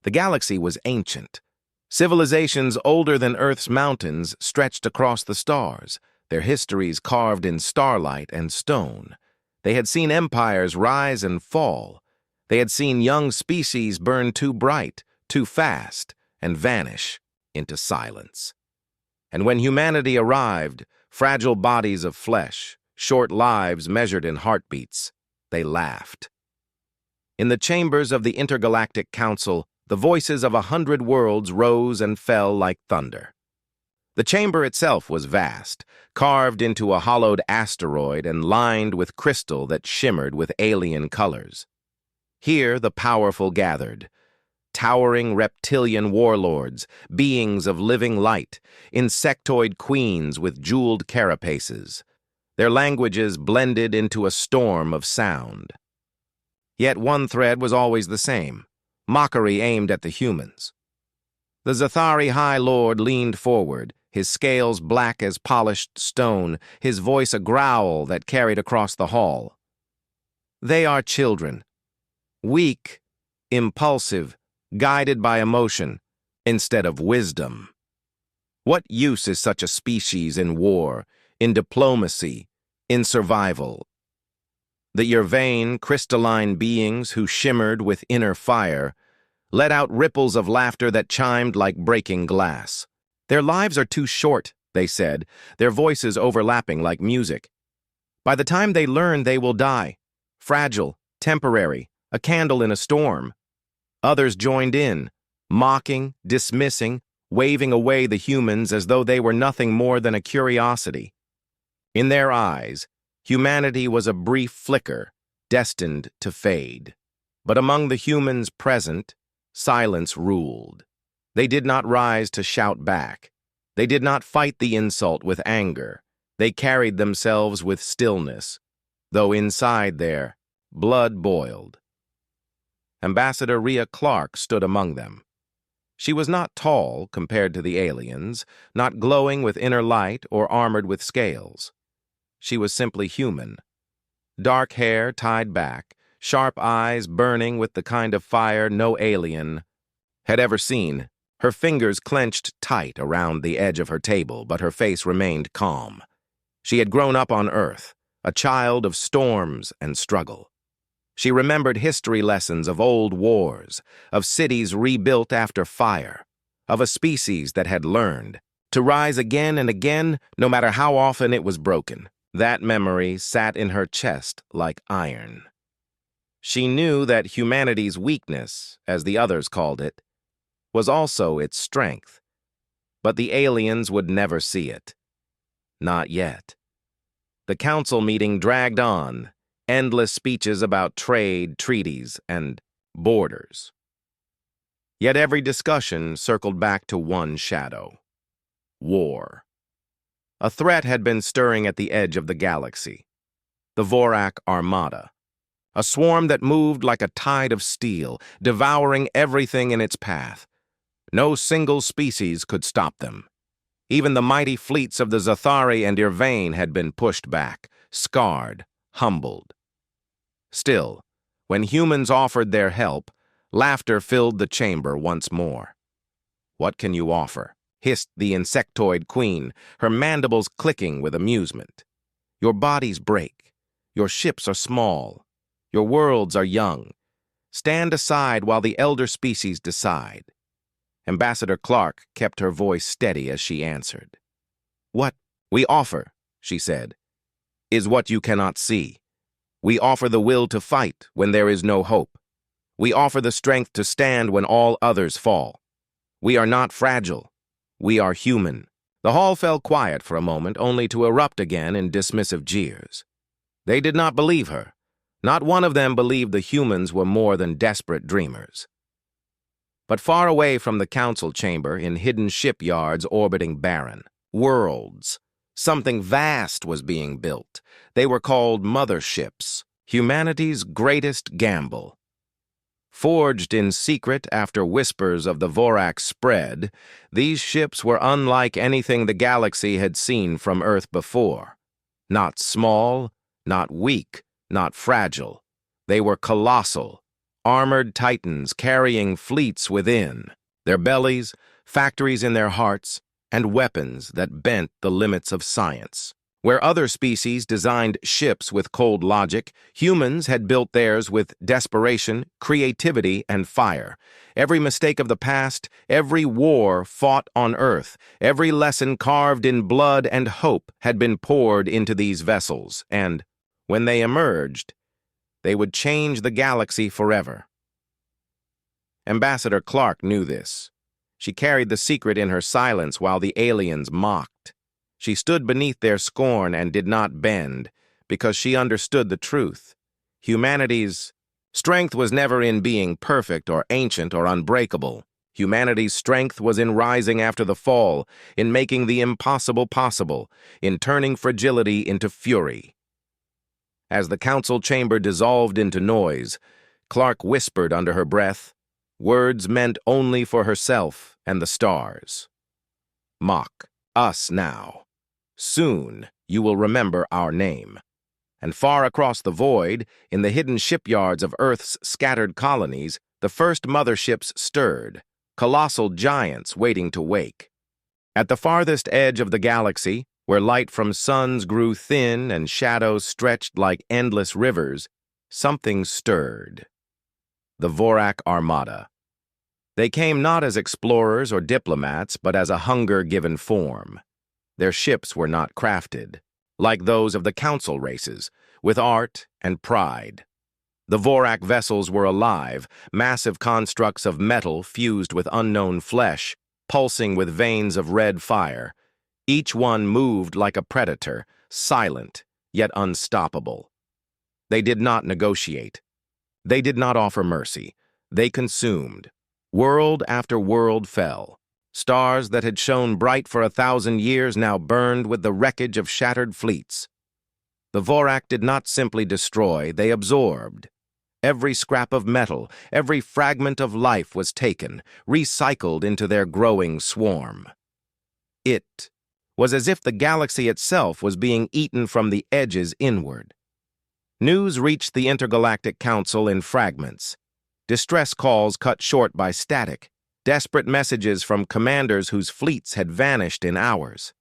The galaxy was ancient. Civilizations older than Earth's mountains stretched across the stars, their histories carved in starlight and stone. They had seen empires rise and fall. They had seen young species burn too bright, too fast, and vanish into silence. And when humanity arrived, fragile bodies of flesh, short lives measured in heartbeats, they laughed. In the chambers of the Intergalactic Council, the voices of 100 worlds rose and fell like thunder. The chamber itself was vast, carved into a hollowed asteroid and lined with crystal that shimmered with alien colors. Here the powerful gathered, towering reptilian warlords, beings of living light, insectoid queens with jeweled carapaces. Their languages blended into a storm of sound. Yet one thread was always the same, mockery aimed at the humans. The Zathari High Lord leaned forward, his scales black as polished stone, his voice a growl that carried across the hall. They are children, weak, impulsive, guided by emotion, instead of wisdom. What use is such a species in war, in diplomacy, in survival? The urbane, crystalline beings who shimmered with inner fire let out ripples of laughter that chimed like breaking glass. Their lives are too short, they said, their voices overlapping like music. By the time they learn, they will die. Fragile, temporary, a candle in a storm. Others joined in, mocking, dismissing, waving away the humans as though they were nothing more than a curiosity. In their eyes, humanity was a brief flicker, destined to fade. But among the humans present, silence ruled. They did not rise to shout back. They did not fight the insult with anger. They carried themselves with stillness, though inside there, blood boiled. Ambassador Rhea Clark stood among them. She was not tall compared to the aliens, not glowing with inner light or armored with scales. She was simply human. Dark hair tied back, sharp eyes burning with the kind of fire no alien had ever seen. Her fingers clenched tight around the edge of her table, but her face remained calm. She had grown up on Earth, a child of storms and struggle. She remembered history lessons of old wars, of cities rebuilt after fire, of a species that had learned to rise again and again, no matter how often it was broken. That memory sat in her chest like iron. She knew that humanity's weakness, as the others called it, was also its strength. But the aliens would never see it. Not yet. The council meeting dragged on, endless speeches about trade, treaties, and borders. Yet every discussion circled back to one shadow: war. A threat had been stirring at the edge of the galaxy. The Vorak Armada. A swarm that moved like a tide of steel, devouring everything in its path. No single species could stop them. Even the mighty fleets of the Zathari and Irvane had been pushed back, scarred, humbled. Still, when humans offered their help, laughter filled the chamber once more. "What can you offer?" hissed the insectoid queen, her mandibles clicking with amusement. "Your bodies break. Your ships are small. Your worlds are young. Stand aside while the elder species decide." Ambassador Clark kept her voice steady as she answered. "What we offer," she said, "is what you cannot see. We offer the will to fight when there is no hope. We offer the strength to stand when all others fall. We are not fragile. We are human." The hall fell quiet for a moment, only to erupt again in dismissive jeers. They did not believe her. Not one of them believed the humans were more than desperate dreamers. But far away from the council chamber, in hidden shipyards orbiting barren worlds, something vast was being built. They were called Motherships, humanity's greatest gamble. Forged in secret after whispers of the Vorak spread, these ships were unlike anything the galaxy had seen from Earth before. Not small, not weak, not fragile. They were colossal, armored titans carrying fleets within, their bellies, factories in their hearts, and weapons that bent the limits of science. Where other species designed ships with cold logic, humans had built theirs with desperation, creativity, and fire. Every mistake of the past, every war fought on Earth, every lesson carved in blood and hope had been poured into these vessels, and, when they emerged, they would change the galaxy forever. Ambassador Clark knew this. She carried the secret in her silence while the aliens mocked. She stood beneath their scorn and did not bend, because she understood the truth. Humanity's strength was never in being perfect or ancient or unbreakable. Humanity's strength was in rising after the fall, in making the impossible possible, in turning fragility into fury. As the council chamber dissolved into noise, Clark whispered under her breath, words meant only for herself and the stars. Mock us now. Soon you will remember our name. And far across the void, in the hidden shipyards of Earth's scattered colonies, the first motherships stirred, colossal giants waiting to wake. At the farthest edge of the galaxy, where light from suns grew thin and shadows stretched like endless rivers, something stirred. The Vorak Armada. They came not as explorers or diplomats, but as a hunger given form. Their ships were not crafted, like those of the council races, with art and pride. The Vorak vessels were alive, massive constructs of metal fused with unknown flesh, pulsing with veins of red fire. Each one moved like a predator, silent, yet unstoppable. They did not negotiate. They did not offer mercy. They consumed. World after world fell. Stars that had shone bright for 1,000 years now burned with the wreckage of shattered fleets. The Vorak did not simply destroy, they absorbed. Every scrap of metal, every fragment of life was taken, recycled into their growing swarm. It was as if the galaxy itself was being eaten from the edges inward. News reached the Intergalactic Council in fragments. Distress calls cut short by static. Desperate messages from commanders whose fleets had vanished in hours.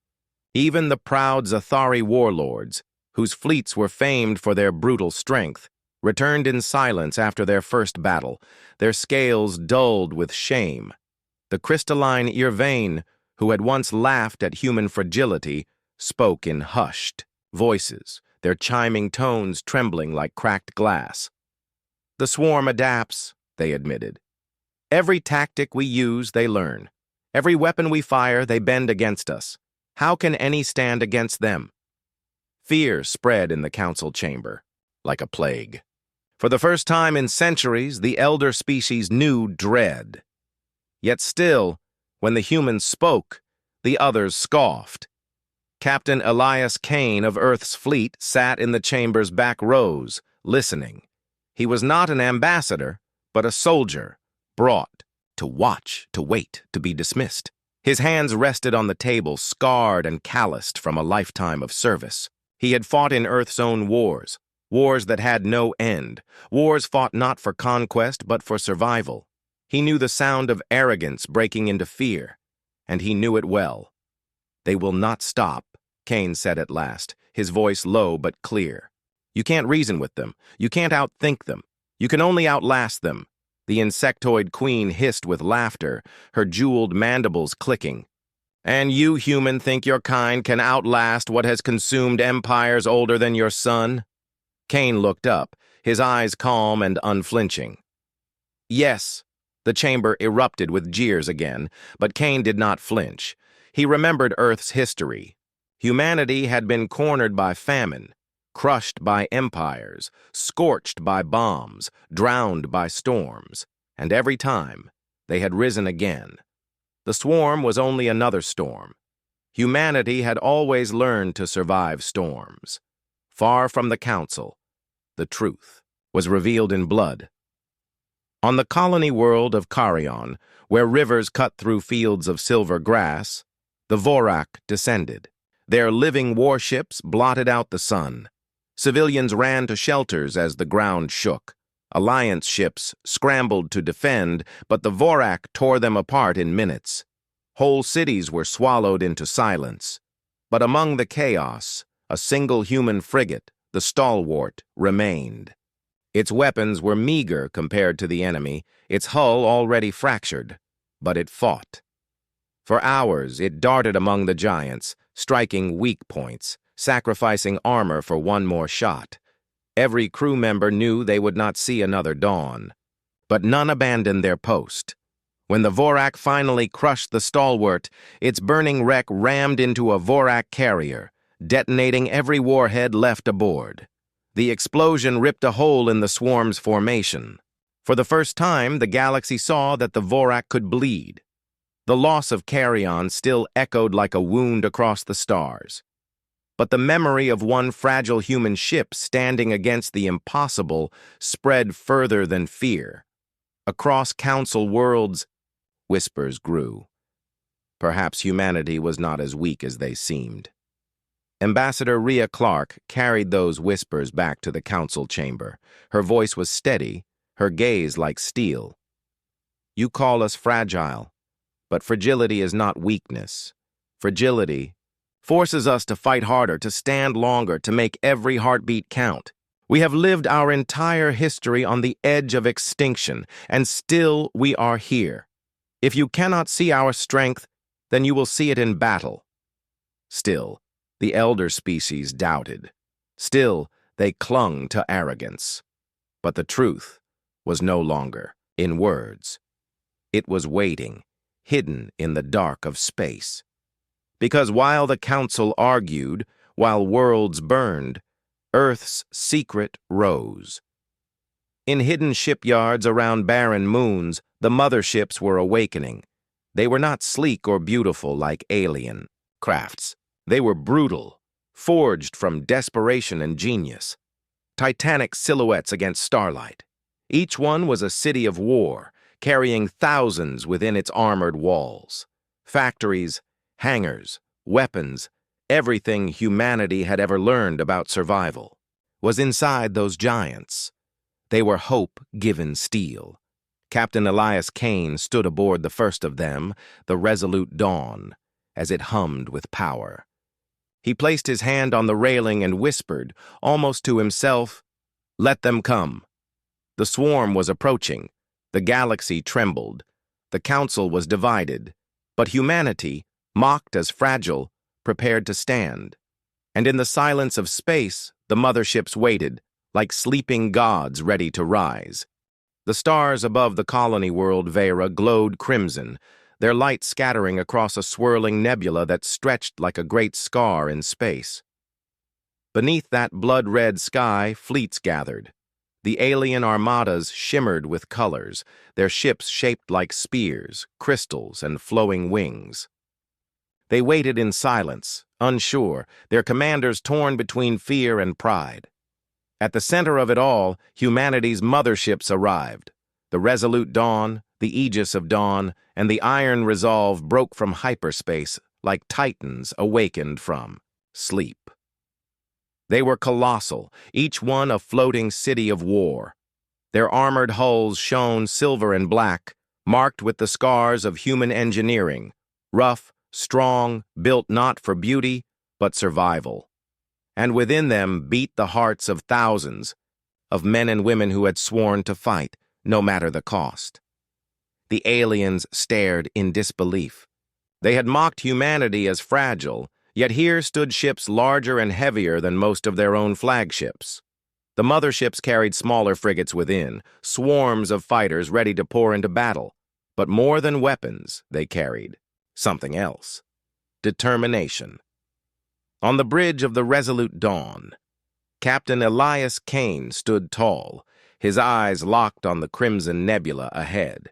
Even the proud Zathari warlords, whose fleets were famed for their brutal strength, returned in silence after their first battle, their scales dulled with shame. The crystalline Irvain, who had once laughed at human fragility, spoke in hushed voices, their chiming tones trembling like cracked glass. The swarm adapts, they admitted. Every tactic we use, they learn. Every weapon we fire, they bend against us. How can any stand against them? Fear spread in the council chamber, like a plague. For the first time in centuries, the elder species knew dread. Yet still, when the humans spoke, the others scoffed. Captain Elias Kane of Earth's fleet sat in the chamber's back rows, listening. He was not an ambassador, but a soldier, brought to watch, to wait, to be dismissed. His hands rested on the table, scarred and calloused from a lifetime of service. He had fought in Earth's own wars, wars that had no end, wars fought not for conquest but for survival. He knew the sound of arrogance breaking into fear, and he knew it well. They will not stop, Kane said at last, his voice low but clear. You can't reason with them. You can't outthink them. You can only outlast them. The insectoid queen hissed with laughter, her jeweled mandibles clicking. And you, human, think your kind can outlast what has consumed empires older than your sun? Kane looked up, his eyes calm and unflinching. Yes, the chamber erupted with jeers again, but Kane did not flinch. He remembered Earth's history. Humanity had been cornered by famine, crushed by empires, scorched by bombs, drowned by storms, and every time they had risen again. The swarm was only another storm. Humanity had always learned to survive storms. Far from the council, the truth was revealed in blood. On the colony world of Carrion, where rivers cut through fields of silver grass, the Vorak descended. Their living warships blotted out the sun. Civilians ran to shelters as the ground shook. Alliance ships scrambled to defend, but the Vorak tore them apart in minutes. Whole cities were swallowed into silence. But among the chaos, a single human frigate, the Stalwart, remained. Its weapons were meager compared to the enemy, its hull already fractured, but it fought. For hours, it darted among the giants, striking weak points, sacrificing armor for one more shot. Every crew member knew they would not see another dawn. But none abandoned their post. When the Vorak finally crushed the Stalwart, its burning wreck rammed into a Vorak carrier, detonating every warhead left aboard. The explosion ripped a hole in the swarm's formation. For the first time, the galaxy saw that the Vorak could bleed. The loss of Carrion still echoed like a wound across the stars. But the memory of one fragile human ship standing against the impossible spread further than fear. Across council worlds, whispers grew. Perhaps humanity was not as weak as they seemed. Ambassador Rhea Clark carried those whispers back to the council chamber. Her voice was steady, her gaze like steel. You call us fragile, but fragility is not weakness. Fragility forces us to fight harder, to stand longer, to make every heartbeat count. We have lived our entire history on the edge of extinction, and still we are here. If you cannot see our strength, then you will see it in battle. Still, the elder species doubted. Still, they clung to arrogance. But the truth was no longer in words. It was waiting, hidden in the dark of space. Because while the council argued, while worlds burned, Earth's secret rose. In hidden shipyards around barren moons, the motherships were awakening. They were not sleek or beautiful like alien crafts. They were brutal, forged from desperation and genius. Titanic silhouettes against starlight. Each one was a city of war, carrying thousands within its armored walls. Factories, hangars, weapons, everything humanity had ever learned about survival was inside those giants. They were hope-given steel. Captain Elias Kane stood aboard the first of them, the Resolute Dawn, as it hummed with power. He placed his hand on the railing and whispered, almost to himself, "Let them come." The swarm was approaching. The galaxy trembled. The council was divided. But humanity, mocked as fragile, prepared to stand. And in the silence of space, the motherships waited, like sleeping gods ready to rise. The stars above the colony world Vera glowed crimson, their light scattering across a swirling nebula that stretched like a great scar in space. Beneath that blood-red sky, fleets gathered. The alien armadas shimmered with colors, their ships shaped like spears, crystals, and flowing wings. They waited in silence, unsure, their commanders torn between fear and pride. At the center of it all, humanity's motherships arrived. The Resolute Dawn, the Aegis of Dawn, and the Iron Resolve broke from hyperspace like titans awakened from sleep. They were colossal, each one a floating city of war. Their armored hulls shone silver and black, marked with the scars of human engineering, rough, strong, built not for beauty, but survival. And within them beat the hearts of thousands, of men and women who had sworn to fight, no matter the cost. The aliens stared in disbelief. They had mocked humanity as fragile, yet here stood ships larger and heavier than most of their own flagships. The motherships carried smaller frigates within, swarms of fighters ready to pour into battle. But more than weapons, they carried something else: determination. On the bridge of the Resolute Dawn, Captain Elias Kane stood tall, his eyes locked on the crimson nebula ahead.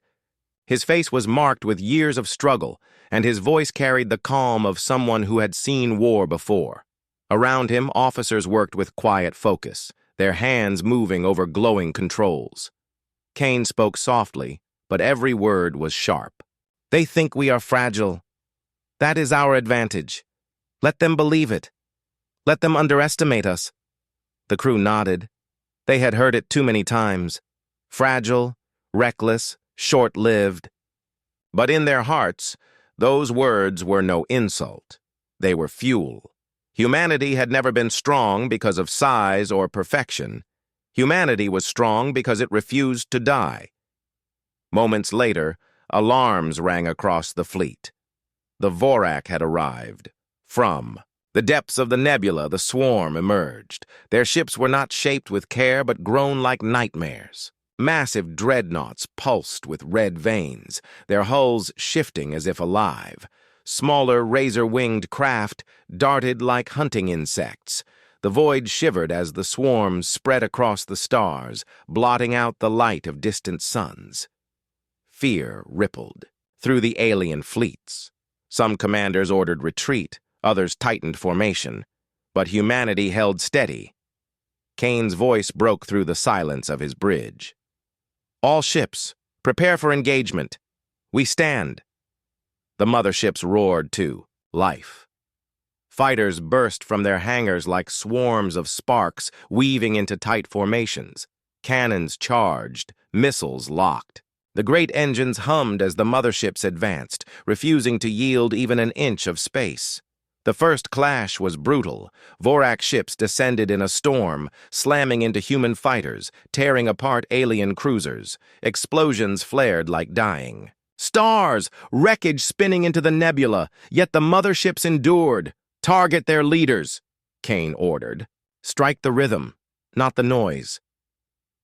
His face was marked with years of struggle, and his voice carried the calm of someone who had seen war before. Around him, officers worked with quiet focus, their hands moving over glowing controls. Kane spoke softly, but every word was sharp. "They think we are fragile. That is our advantage. Let them believe it. Let them underestimate us." The crew nodded. They had heard it too many times. fragile, reckless, short-lived. But in their hearts, those words were no insult. They were fuel. Humanity had never been strong because of size or perfection. Humanity was strong because it refused to die. Moments later, alarms rang across the fleet. The Vorak had arrived. From the depths of the nebula, the swarm emerged. Their ships were not shaped with care, but grown like nightmares. Massive dreadnoughts pulsed with red veins, their hulls shifting as if alive. Smaller, razor-winged craft darted like hunting insects. The void shivered as the swarms spread across the stars, blotting out the light of distant suns. Fear rippled through the alien fleets. Some commanders ordered retreat, others tightened formation, but humanity held steady. Kane's voice broke through the silence of his bridge. "All ships, prepare for engagement. We stand." The motherships roared to life. Fighters burst from their hangars like swarms of sparks, weaving into tight formations. Cannons charged, missiles locked. The great engines hummed as the motherships advanced, refusing to yield even an inch of space. The first clash was brutal. Vorak ships descended in a storm, slamming into human fighters, tearing apart alien cruisers. Explosions flared like dying. Stars! Wreckage spinning into the nebula, yet the motherships endured. "Target their leaders," Kane ordered. "Strike the rhythm, not the noise."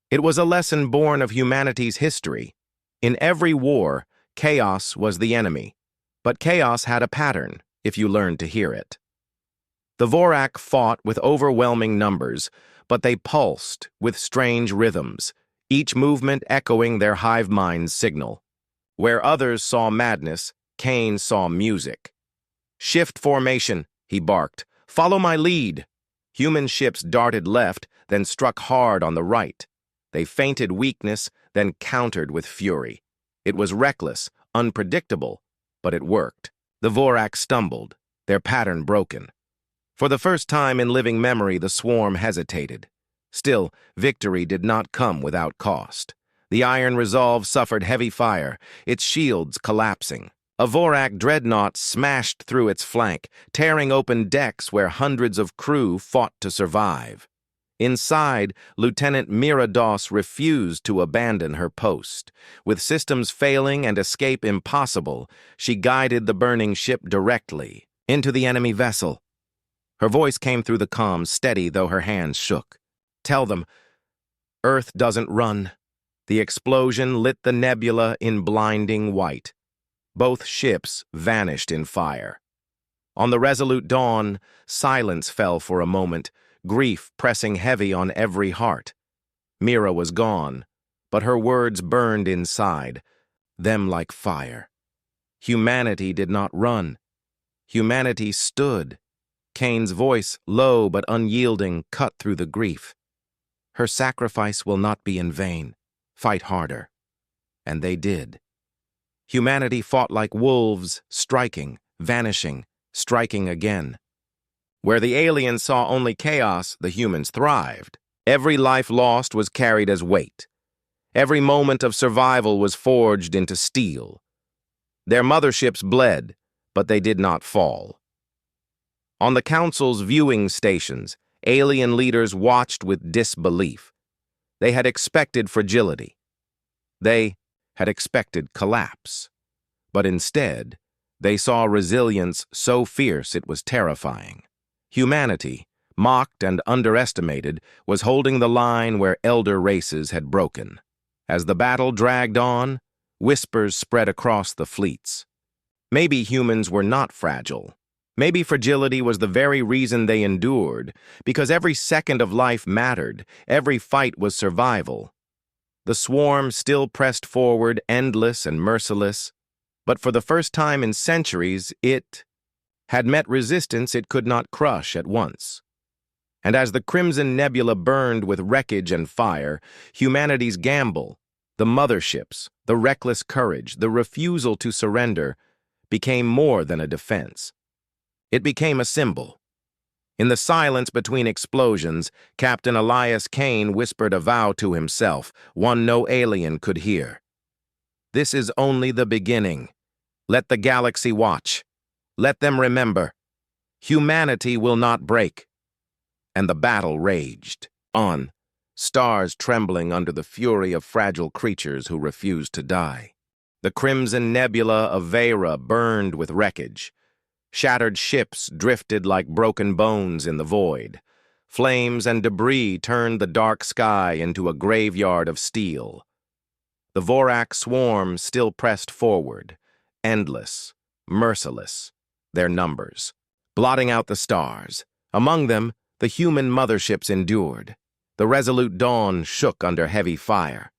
It was a lesson born of humanity's history. In every war, chaos was the enemy. But chaos had a pattern, if you learned to hear it. The Vorak fought with overwhelming numbers, but they pulsed with strange rhythms, each movement echoing their hive mind's signal. Where others saw madness, Kane saw music. "Shift formation," he barked. "Follow my lead." Human ships darted left, then struck hard on the right. They feinted weakness, then countered with fury. It was reckless, unpredictable, but it worked. The Vorak stumbled, their pattern broken. For the first time in living memory, the swarm hesitated. Still, victory did not come without cost. The iron resolve suffered heavy fire, its shields collapsing. A Vorak dreadnought smashed through its flank, tearing open decks where hundreds of crew fought to survive. Inside, Lieutenant Mirados refused to abandon her post. With systems failing and escape impossible, she guided the burning ship directly into the enemy vessel. Her voice came through the comms, steady though her hands shook. "Tell them, Earth doesn't run." The explosion lit the nebula in blinding white. Both ships vanished in fire. On the resolute dawn, silence fell for a moment, grief pressing heavy on every heart. Mira was gone, but her words burned inside, them like fire. Humanity did not run. Humanity stood. Kane's voice, low but unyielding, cut through the grief. "Her sacrifice will not be in vain. Fight harder." And they did. Humanity fought like wolves, striking, vanishing, striking again. Where the aliens saw only chaos, the humans thrived. Every life lost was carried as weight. Every moment of survival was forged into steel. Their motherships bled, but they did not fall. On the Council's viewing stations, alien leaders watched with disbelief. They had expected fragility. They had expected collapse. But instead, they saw resilience so fierce it was terrifying. Humanity, mocked and underestimated, was holding the line where elder races had broken. As the battle dragged on, whispers spread across the fleets. Maybe humans were not fragile. Maybe fragility was the very reason they endured, because every second of life mattered, every fight was survival. The swarm still pressed forward, endless and merciless, but for the first time in centuries, it had met resistance it could not crush at once. And as the crimson nebula burned with wreckage and fire, humanity's gamble, the motherships, the reckless courage, the refusal to surrender, became more than a defense. It became a symbol. In the silence between explosions, Captain Elias Kane whispered a vow to himself, one no alien could hear. This is only the beginning. Let the galaxy watch. Let them remember. Humanity will not break. And the battle raged on, stars trembling under the fury of fragile creatures who refused to die. The crimson nebula of Vera burned with wreckage. Shattered ships drifted like broken bones in the void. Flames and debris turned the dark sky into a graveyard of steel. The Vorak swarm still pressed forward, endless, merciless, their numbers, blotting out the stars. Among them, the human motherships endured. The resolute Dawn shook under heavy fire.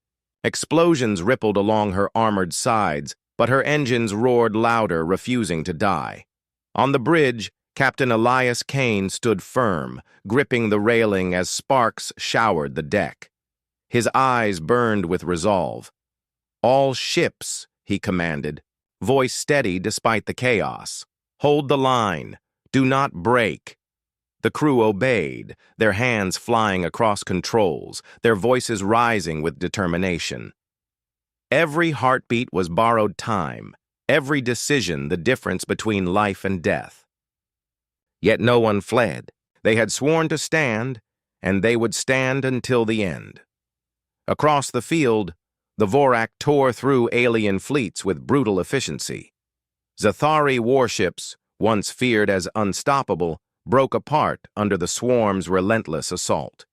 Explosions rippled along her armored sides, but her engines roared louder, refusing to die. On the bridge, Captain Elias Kane stood firm, gripping the railing as sparks showered the deck. His eyes burned with resolve. "All ships," he commanded, voice steady despite the chaos. "Hold the line. Do not break." The crew obeyed, their hands flying across controls, their voices rising with determination. Every heartbeat was borrowed time, every decision the difference between life and death. Yet no one fled. They had sworn to stand, and they would stand until the end. Across the field, the Vorak tore through alien fleets with brutal efficiency. Zathari warships, once feared as unstoppable, broke apart under the swarm's relentless assault.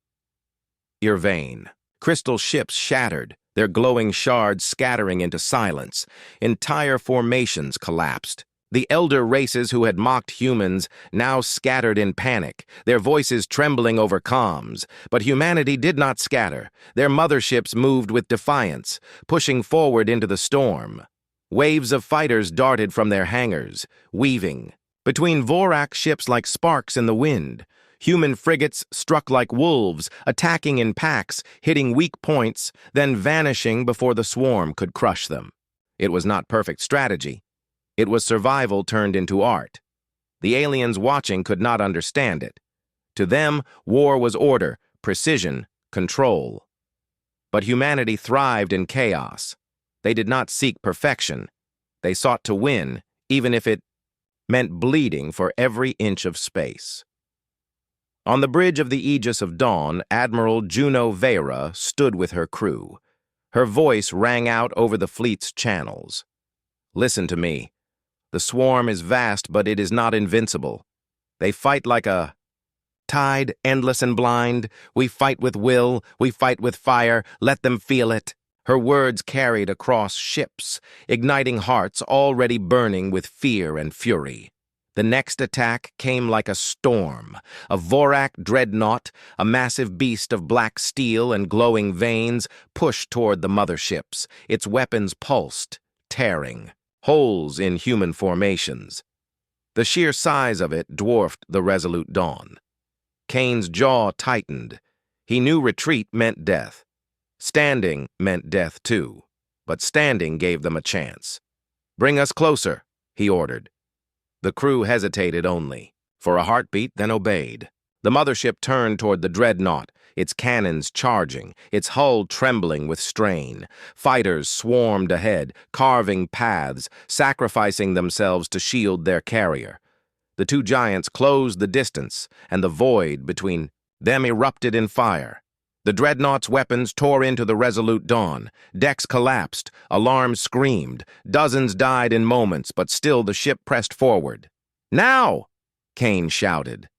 Irvane. Crystal ships shattered, their glowing shards scattering into silence. Entire formations collapsed. The elder races who had mocked humans now scattered in panic, their voices trembling over comms. But humanity did not scatter. Their motherships moved with defiance, pushing forward into the storm. Waves of fighters darted from their hangars, weaving. Between Vorak ships like sparks in the wind, human frigates struck like wolves, attacking in packs, hitting weak points, then vanishing before the swarm could crush them. It was not perfect strategy. It was survival turned into art. The aliens watching could not understand it. To them, war was order, precision, control. But humanity thrived in chaos. They did not seek perfection. They sought to win, even if it meant bleeding for every inch of space. On the bridge of the Aegis of Dawn, Admiral Juno Vera stood with her crew. Her voice rang out over the fleet's channels. "Listen to me. The swarm is vast, but it is not invincible. They fight like a tide, endless and blind. We fight with will, we fight with fire. Let them feel it." Her words carried across ships, igniting hearts already burning with fear and fury. The next attack came like a storm. A Vorak dreadnought, a massive beast of black steel and glowing veins, pushed toward the motherships. Its weapons pulsed, tearing, holes in human formations. The sheer size of it dwarfed the resolute Dawn. Kane's jaw tightened. He knew retreat meant death. Standing meant death too, but standing gave them a chance. "Bring us closer," he ordered. The crew hesitated only, for a heartbeat, then obeyed. The mothership turned toward the dreadnought, its cannons charging, its hull trembling with strain. Fighters swarmed ahead, carving paths, sacrificing themselves to shield their carrier. The two giants closed the distance, and the void between them erupted in fire. The dreadnought's weapons tore into the resolute Dawn. Decks collapsed, alarms screamed. Dozens died in moments, but still the ship pressed forward. "Now!" Kane shouted.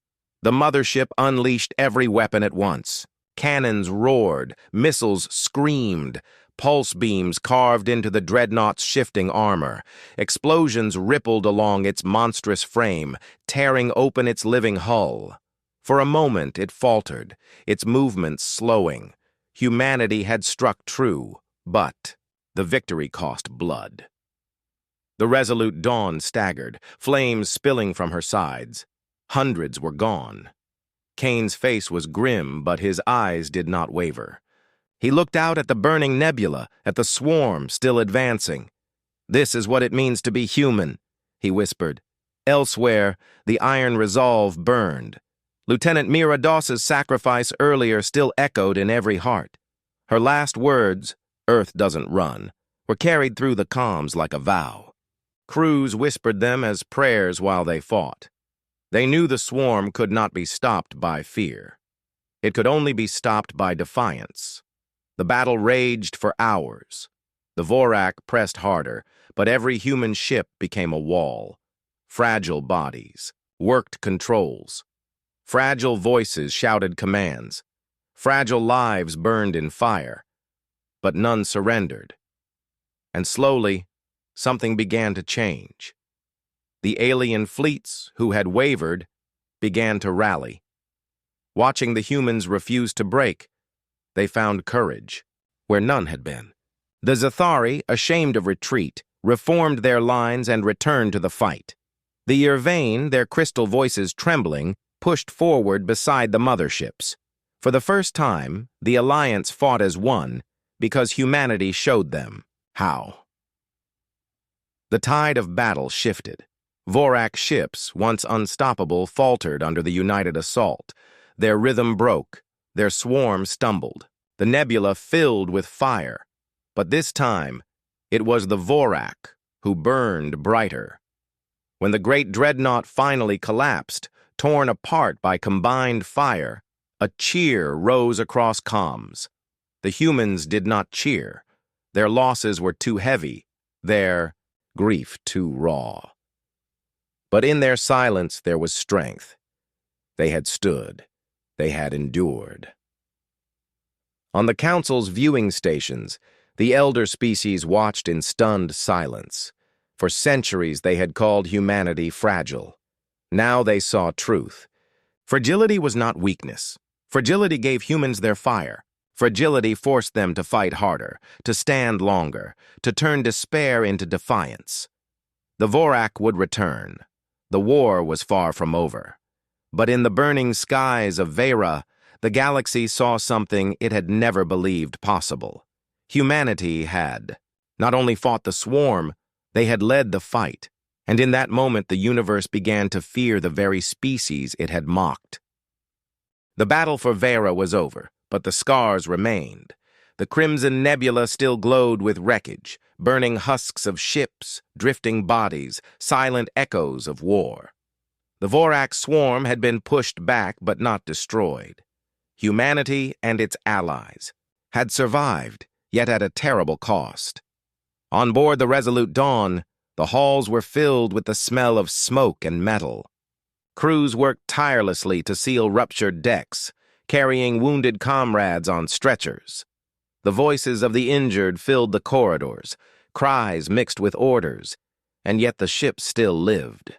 The mothership unleashed every weapon at once. Cannons roared, missiles screamed. Pulse beams carved into the dreadnought's shifting armor. Explosions rippled along its monstrous frame, tearing open its living hull. For a moment it faltered, its movements slowing. Humanity had struck true, but the victory cost blood. The resolute Dawn staggered, flames spilling from her sides. Hundreds were gone. Kane's face was grim, but his eyes did not waver. He looked out at the burning nebula, at the swarm still advancing. "This is what it means to be human," he whispered. Elsewhere, the iron resolve burned. Lieutenant Mira Doss's sacrifice earlier still echoed in every heart. Her last words, "Earth doesn't run," were carried through the comms like a vow. Crews whispered them as prayers while they fought. They knew the swarm could not be stopped by fear. It could only be stopped by defiance. The battle raged for hours. The Vorak pressed harder, but every human ship became a wall. Fragile bodies, worked controls. Fragile voices shouted commands. Fragile lives burned in fire. But none surrendered. And slowly, something began to change. The alien fleets, who had wavered, began to rally. Watching the humans refuse to break, they found courage where none had been. The Zathari, ashamed of retreat, reformed their lines and returned to the fight. The Yervain, their crystal voices trembling, pushed forward beside the motherships. For the first time, the Alliance fought as one because humanity showed them how. The tide of battle shifted. Vorak ships, once unstoppable, faltered under the united assault. Their rhythm broke. Their swarm stumbled. The nebula filled with fire. But this time, it was the Vorak who burned brighter. When the great dreadnought finally collapsed, torn apart by combined fire, a cheer rose across comms. The humans did not cheer. Their losses were too heavy, their grief too raw. But in their silence there was strength. They had stood. They had endured. On the Council's viewing stations, the elder species watched in stunned silence. For centuries they had called humanity fragile. Now they saw truth. Fragility was not weakness. Fragility gave humans their fire. Fragility forced them to fight harder, to stand longer, to turn despair into defiance. The Vorak would return. The war was far from over. But in the burning skies of Vera, the galaxy saw something it had never believed possible. Humanity had not only fought the swarm, they had led the fight. And in that moment, the universe began to fear the very species it had mocked. The battle for Vera was over, but the scars remained. The crimson nebula still glowed with wreckage, burning husks of ships, drifting bodies, silent echoes of war. The Vorak swarm had been pushed back but not destroyed. Humanity and its allies had survived, yet at a terrible cost. On board the Resolute Dawn, the halls were filled with the smell of smoke and metal. Crews worked tirelessly to seal ruptured decks, carrying wounded comrades on stretchers. The voices of the injured filled the corridors, cries mixed with orders, and yet the ship still lived.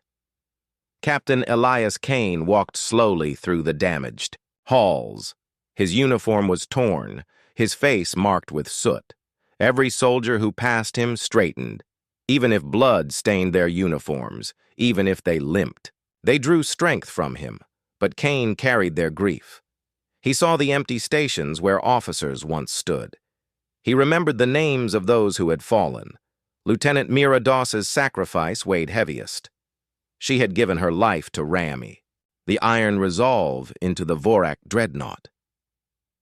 Captain Elias Kane walked slowly through the damaged halls. His uniform was torn, his face marked with soot. Every soldier who passed him straightened. Even if blood stained their uniforms, even if they limped. They drew strength from him, but Kane carried their grief. He saw the empty stations where officers once stood. He remembered the names of those who had fallen. Lieutenant Mira Doss's sacrifice weighed heaviest. She had given her life to Rami, the iron resolve into the Vorak dreadnought.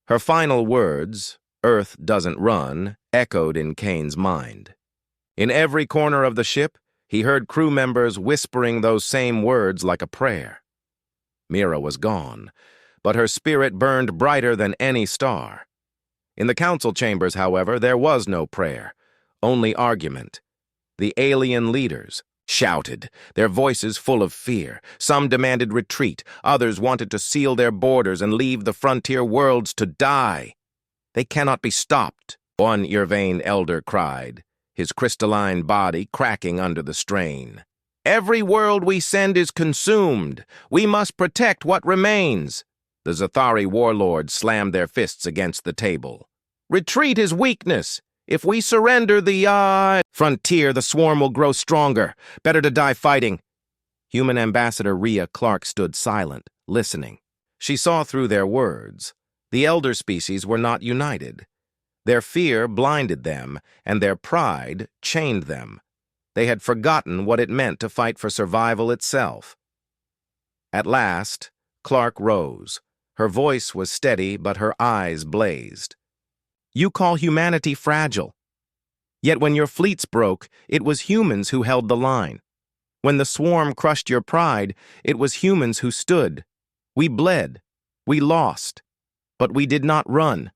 Her final words, "Earth doesn't run," echoed in Kane's mind. In every corner of the ship, he heard crew members whispering those same words like a prayer. Mira was gone, but her spirit burned brighter than any star. In the council chambers, however, there was no prayer, only argument. The alien leaders shouted, their voices full of fear. Some demanded retreat, others wanted to seal their borders and leave the frontier worlds to die. "They cannot be stopped," one Yervain elder cried, his crystalline body cracking under the strain. "Every world we send is consumed. We must protect what remains." The Zathari warlords slammed their fists against the table. "Retreat is weakness. If we surrender the frontier, the swarm will grow stronger. Better to die fighting." Human Ambassador Rhea Clark stood silent, listening. She saw through their words. The elder species were not united. Their fear blinded them, and their pride chained them. They had forgotten what it meant to fight for survival itself. At last, Clark rose. Her voice was steady, but her eyes blazed. You call humanity fragile. Yet when your fleets broke, it was humans who held the line. When the swarm crushed your pride, it was humans who stood. We bled. We lost. But we did not run.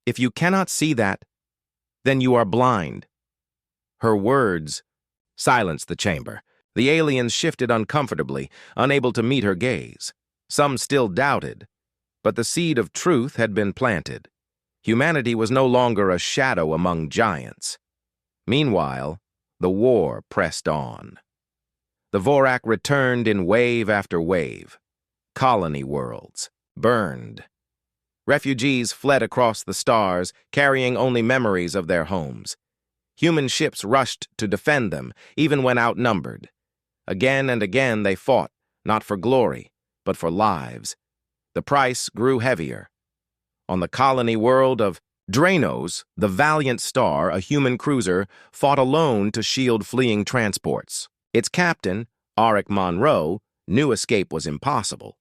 If you cannot see that, then you are blind. Her words silenced the chamber. The aliens shifted uncomfortably, unable to meet her gaze. Some still doubted, but the seed of truth had been planted. Humanity was no longer a shadow among giants. Meanwhile, the war pressed on. The Vorak returned in wave after wave. Colony worlds burned. Refugees fled across the stars, carrying only memories of their homes. Human ships rushed to defend them, even when outnumbered. Again and again they fought, not for glory, but for lives. The price grew heavier. On the colony world of Draenos, the Valiant Star, a human cruiser, fought alone to shield fleeing transports. Its captain, Auric Monroe, knew escape was impossible.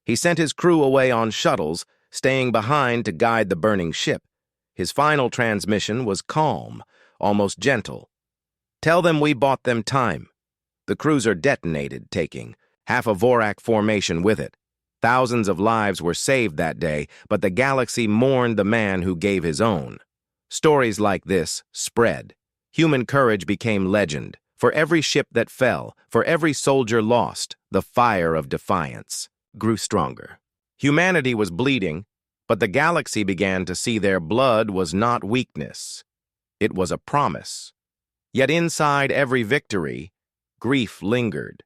He sent his crew away on shuttles, staying behind to guide the burning ship. His final transmission was calm, almost gentle. Tell them we bought them time. The cruiser detonated, taking half a Vorak formation with it. Thousands of lives were saved that day, but the galaxy mourned the man who gave his own. Stories like this spread. Human courage became legend. For every ship that fell, for every soldier lost, the fire of defiance grew stronger. Humanity was bleeding, but the galaxy began to see their blood was not weakness. It was a promise. Yet inside every victory, grief lingered.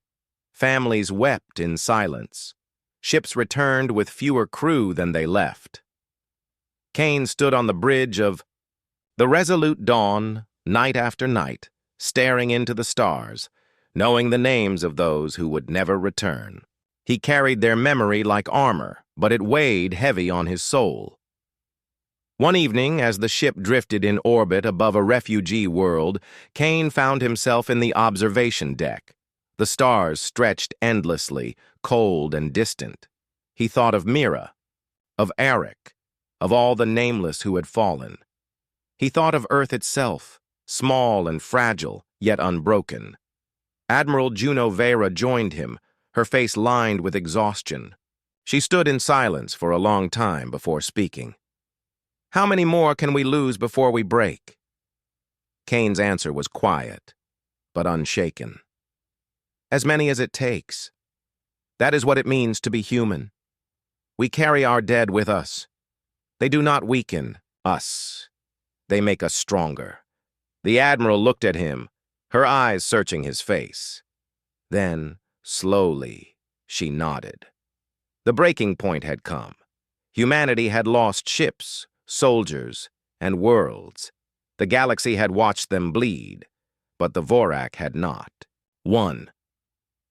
Families wept in silence. Ships returned with fewer crew than they left. Kane stood on the bridge of the resolute dawn, night after night, staring into the stars, knowing the names of those who would never return. He carried their memory like armor, but it weighed heavy on his soul. One evening, as the ship drifted in orbit above a refugee world, Kane found himself in the observation deck. The stars stretched endlessly, cold and distant. He thought of Mira, of Eric, of all the nameless who had fallen. He thought of Earth itself, small and fragile, yet unbroken. Admiral Juno Vera joined him, her face lined with exhaustion. She stood in silence for a long time before speaking. How many more can we lose before we break? Kane's answer was quiet, but unshaken. As many as it takes. That is what it means to be human. We carry our dead with us. They do not weaken us. They make us stronger. The Admiral looked at him, her eyes searching his face. Then, slowly, she nodded. The breaking point had come. Humanity had lost ships, soldiers, and worlds. The galaxy had watched them bleed, but the Vorak had not. 1.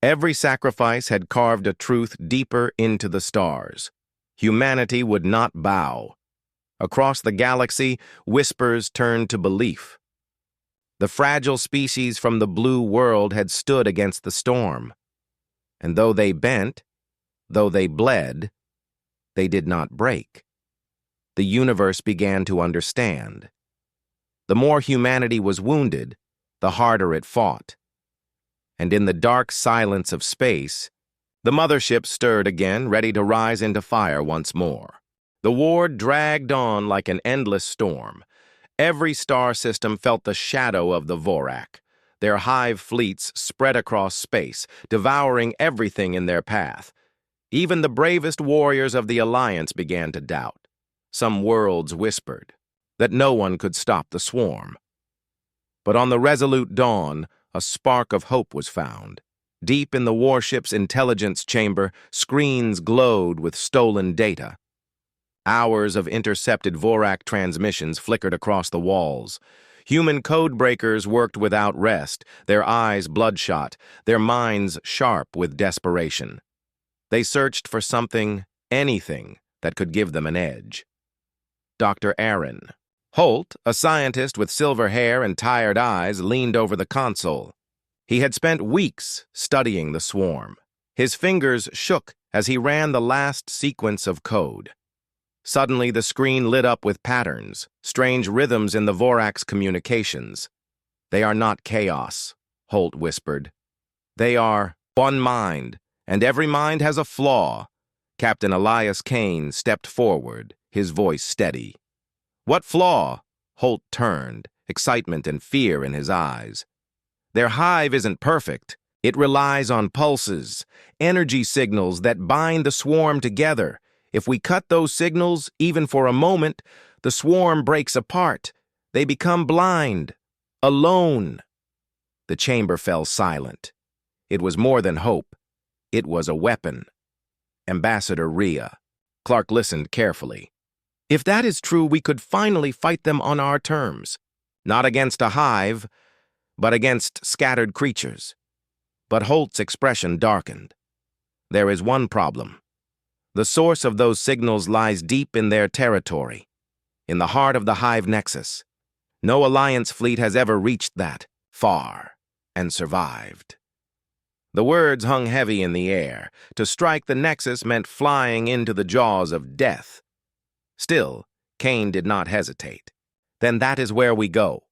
Every sacrifice had carved a truth deeper into the stars. Humanity would not bow. Across the galaxy, whispers turned to belief. The fragile species from the blue world had stood against the storm. And though they bent, though they bled, they did not break. The universe began to understand. The more humanity was wounded, the harder it fought. And in the dark silence of space, the mothership stirred again, ready to rise into fire once more. The war dragged on like an endless storm. Every star system felt the shadow of the Vorak. Their hive fleets spread across space, devouring everything in their path. Even the bravest warriors of the Alliance began to doubt. Some worlds whispered that no one could stop the swarm. But on the resolute dawn, a spark of hope was found. Deep in the warship's intelligence chamber, screens glowed with stolen data. Hours of intercepted Vorak transmissions flickered across the walls. Human code breakers worked without rest, their eyes bloodshot, their minds sharp with desperation. They searched for something, anything, that could give them an edge. Dr. Aaron. Holt, a scientist with silver hair and tired eyes, leaned over the console. He had spent weeks studying the swarm. His fingers shook as he ran the last sequence of code. Suddenly, the screen lit up with patterns, strange rhythms in the Vorax communications. "They are not chaos," Holt whispered. "They are one mind, and every mind has a flaw." Captain Elias Kane stepped forward, his voice steady. "What flaw?" Holt turned, excitement and fear in his eyes. "Their hive isn't perfect. It relies on pulses, energy signals that bind the swarm together. If we cut those signals, even for a moment, the swarm breaks apart. They become blind, alone." The chamber fell silent. It was more than hope. It was a weapon. Ambassador Rhea. Clark listened carefully. "If that is true, we could finally fight them on our terms. Not against a hive, but against scattered creatures." But Holt's expression darkened. "There is one problem. The source of those signals lies deep in their territory, in the heart of the hive nexus. No Alliance fleet has ever reached that far and survived." The words hung heavy in the air. To strike the nexus meant flying into the jaws of death. Still, Kane did not hesitate. "Then that is where we go."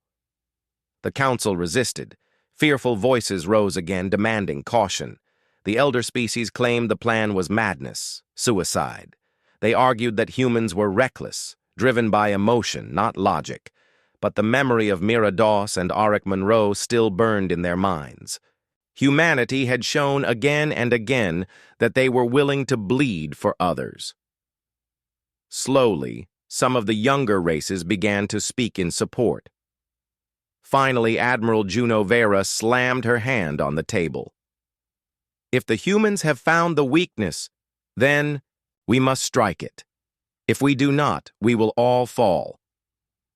The council resisted. Fearful voices rose again, demanding caution. The elder species claimed the plan was madness, suicide. They argued that humans were reckless, driven by emotion, not logic. But the memory of Mira Doss and Auric Monroe still burned in their minds. Humanity had shown again and again that they were willing to bleed for others. Slowly, some of the younger races began to speak in support. Finally, Admiral Juno Vera slammed her hand on the table. "If the humans have found the weakness, then we must strike it. If we do not, we will all fall."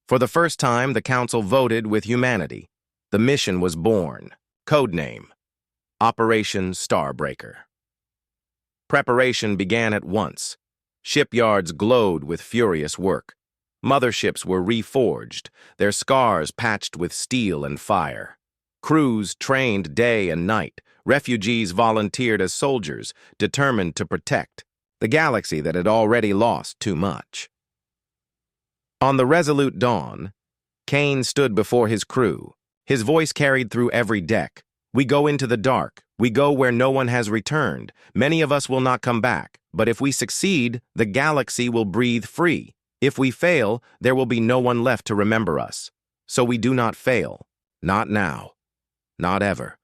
For the first time, the Council voted with humanity. The mission was born. Codename: Operation Starbreaker. Preparation began at once. Shipyards glowed with furious work. Motherships were reforged, their scars patched with steel and fire. Crews trained day and night. Refugees volunteered as soldiers, determined to protect the galaxy that had already lost too much. On the resolute dawn, Kane stood before his crew. His voice carried through every deck. "We go into the dark. We go where no one has returned. Many of us will not come back. But if we succeed, the galaxy will breathe free. If we fail, there will be no one left to remember us. So we do not fail. Not now. Not ever."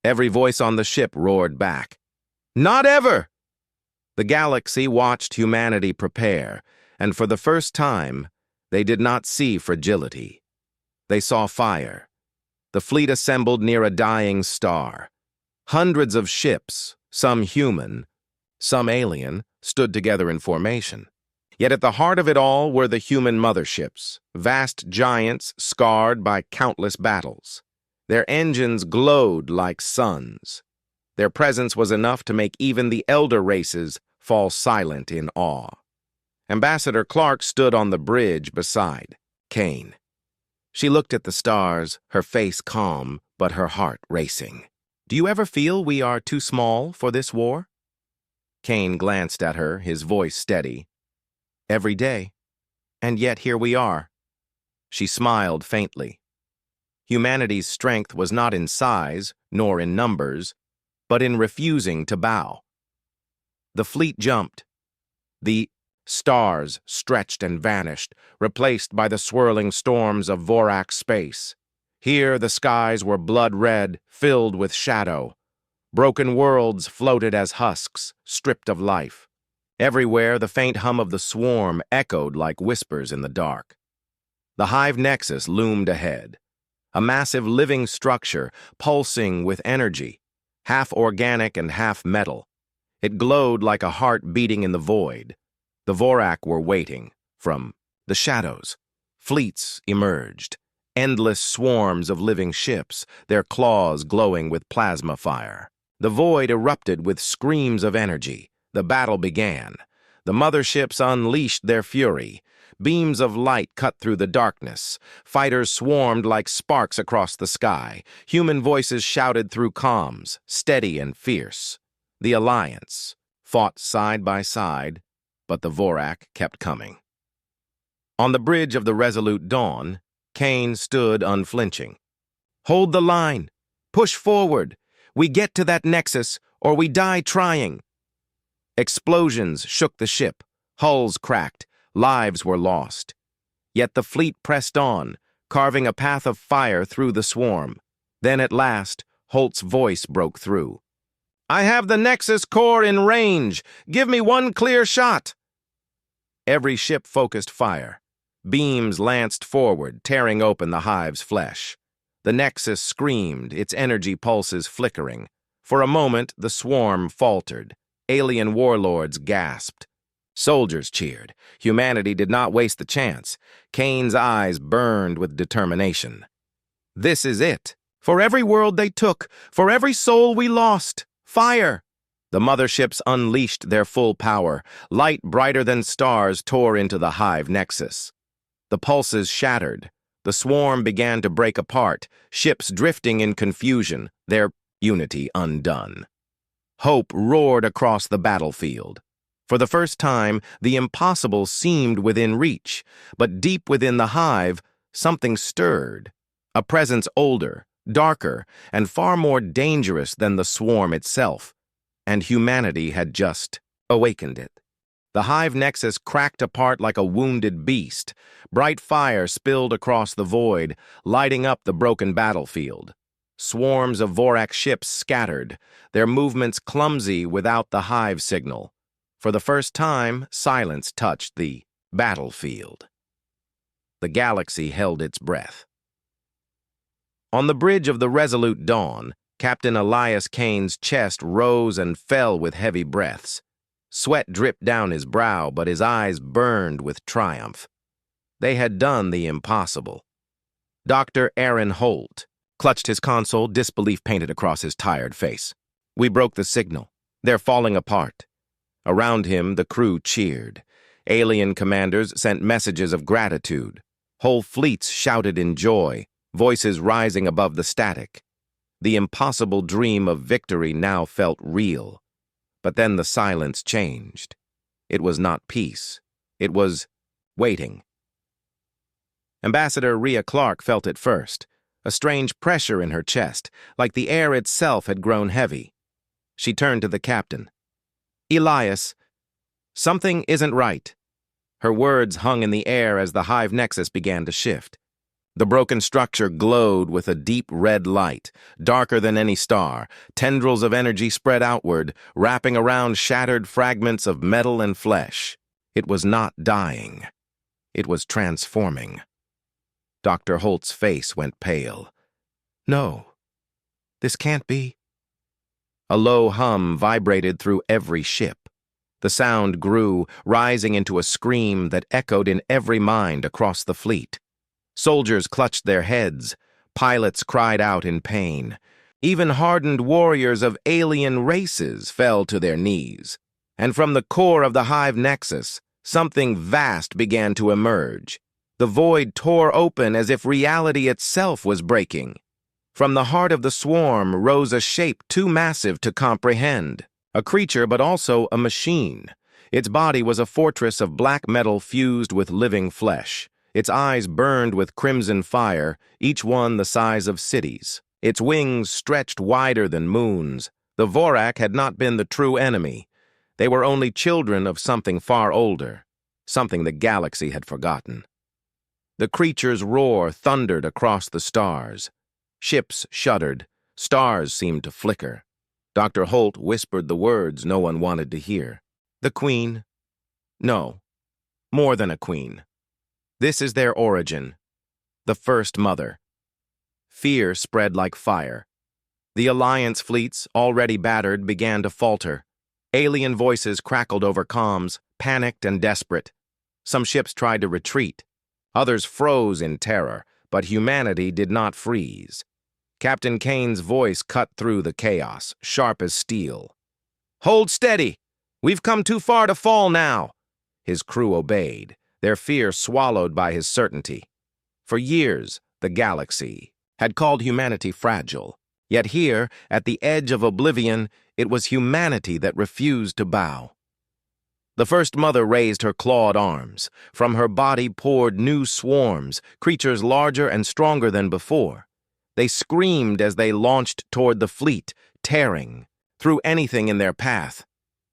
Every voice on the ship roared back. "Not ever!" The galaxy watched humanity prepare, and for the first time, they did not see fragility. They saw fire. The fleet assembled near a dying star. Hundreds of ships, some human, some alien, stood together in formation. Yet at the heart of it all were the human motherships, vast giants scarred by countless battles. Their engines glowed like suns. Their presence was enough to make even the elder races fall silent in awe. Ambassador Clark stood on the bridge beside Kane. She looked at the stars, her face calm, but her heart racing. "Do you ever feel we are too small for this war?" Kane glanced at her, his voice steady. "Every day. And yet here we are." She smiled faintly. Humanity's strength was not in size, nor in numbers, but in refusing to bow. The fleet jumped. The stars stretched and vanished, replaced by the swirling storms of Vorax space. Here the skies were blood-red, filled with shadow. Broken worlds floated as husks, stripped of life. Everywhere the faint hum of the swarm echoed like whispers in the dark. The hive nexus loomed ahead. A massive living structure, pulsing with energy, half organic and half metal. It glowed like a heart beating in the void. The Vorak were waiting. From the shadows, fleets emerged, endless swarms of living ships, their claws glowing with plasma fire. The void erupted with screams of energy. The battle began. The motherships unleashed their fury. Beams of light cut through the darkness. Fighters swarmed like sparks across the sky. Human voices shouted through comms, steady and fierce. The Alliance, fought side by side, but the Vorak kept coming. On the bridge of the Resolute Dawn, Kane stood unflinching. "Hold the line! Push forward! We get to that nexus, or we die trying!" Explosions shook the ship, hulls cracked, lives were lost. Yet the fleet pressed on, carving a path of fire through the swarm. Then at last, Holt's voice broke through. "I have the Nexus core in range! Give me one clear shot!" Every ship focused fire. Beams lanced forward, tearing open the hive's flesh. The Nexus screamed, its energy pulses flickering. For a moment, the swarm faltered. Alien warlords gasped. Soldiers cheered. Humanity did not waste the chance. Kane's eyes burned with determination. "This is it. For every world they took, for every soul we lost, fire!" The motherships unleashed their full power. Light brighter than stars tore into the hive nexus. The pulses shattered. The swarm began to break apart, ships drifting in confusion, their unity undone. Hope roared across the battlefield. For the first time, the impossible seemed within reach, but deep within the hive, something stirred. A presence older, darker, and far more dangerous than the swarm itself. And humanity had just awakened it. The hive nexus cracked apart like a wounded beast. Bright fire spilled across the void, lighting up the broken battlefield. Swarms of Vorak ships scattered, their movements clumsy without the hive signal. For the first time, silence touched the battlefield. The galaxy held its breath. On the bridge of the Resolute Dawn, Captain Elias Kane's chest rose and fell with heavy breaths. Sweat dripped down his brow, but his eyes burned with triumph. They had done the impossible. Dr. Aaron Holt clutched his console, disbelief painted across his tired face. "We broke the signal. They're falling apart." Around him, the crew cheered. Alien commanders sent messages of gratitude. Whole fleets shouted in joy, voices rising above the static. The impossible dream of victory now felt real. But then the silence changed. It was not peace. It was waiting. Ambassador Rhea Clark felt it first, a strange pressure in her chest, like the air itself had grown heavy. She turned to the captain. "Elias, something isn't right." Her words hung in the air as the hive nexus began to shift. The broken structure glowed with a deep red light, darker than any star. Tendrils of energy spread outward, wrapping around shattered fragments of metal and flesh. It was not dying. It was transforming. Dr. Holt's face went pale. "No, this can't be." A low hum vibrated through every ship. The sound grew, rising into a scream that echoed in every mind across the fleet. Soldiers clutched their heads. Pilots cried out in pain. Even hardened warriors of alien races fell to their knees. And from the core of the hive nexus, something vast began to emerge. The void tore open as if reality itself was breaking. From the heart of the swarm rose a shape too massive to comprehend. A creature, but also a machine. Its body was a fortress of black metal fused with living flesh. Its eyes burned with crimson fire, each one the size of cities. Its wings stretched wider than moons. The Vorak had not been the true enemy. They were only children of something far older, something the galaxy had forgotten. The creature's roar thundered across the stars. Ships shuddered. Stars seemed to flicker. Dr. Holt whispered the words no one wanted to hear. "The Queen? No, more than a queen. This is their origin. The First Mother." Fear spread like fire. The Alliance fleets, already battered, began to falter. Alien voices crackled over comms, panicked and desperate. Some ships tried to retreat. Others froze in terror, but humanity did not freeze. Captain Kane's voice cut through the chaos, sharp as steel. "Hold steady! We've come too far to fall now!" His crew obeyed, their fear swallowed by his certainty. For years, the galaxy had called humanity fragile. Yet here, at the edge of oblivion, it was humanity that refused to bow. The First Mother raised her clawed arms. From her body poured new swarms, creatures larger and stronger than before. They screamed as they launched toward the fleet, tearing through anything in their path.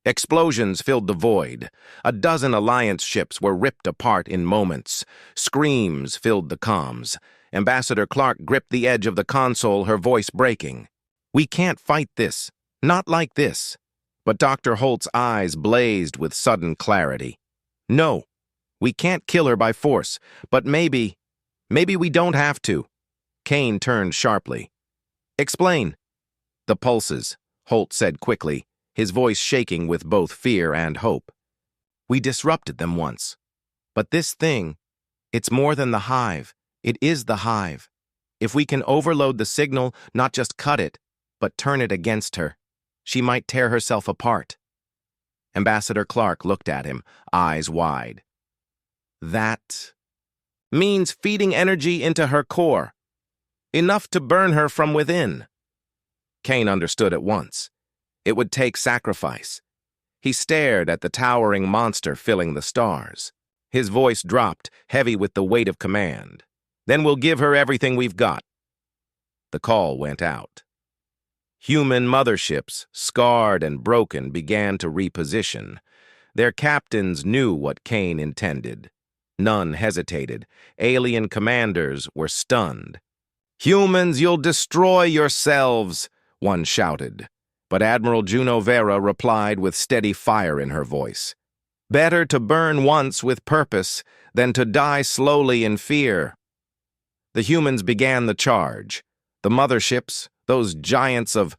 Explosions filled the void. A dozen Alliance ships were ripped apart in moments. Screams filled the comms. Ambassador Clark gripped the edge of the console, her voice breaking. "We can't fight this. Not like this." But Dr. Holt's eyes blazed with sudden clarity. "No, we can't kill her by force, but maybe we don't have to." Kane turned sharply. "Explain." "The pulses," Holt said quickly, his voice shaking with both fear and hope. "We disrupted them once. But this thing, it's more than the hive. It is the hive. If we can overload the signal, not just cut it, but turn it against her, she might tear herself apart." Ambassador Clark looked at him, eyes wide. "That means feeding energy into her core, enough to burn her from within." Kane understood at once. It would take sacrifice. He stared at the towering monster filling the stars. His voice dropped, heavy with the weight of command. "Then we'll give her everything we've got." The call went out. Human motherships, scarred and broken, began to reposition. Their captains knew what Kane intended. None hesitated. Alien commanders were stunned. "Humans, you'll destroy yourselves," one shouted. But Admiral Juno Vera replied with steady fire in her voice. "Better to burn once with purpose than to die slowly in fear." The humans began the charge. The motherships, those giants of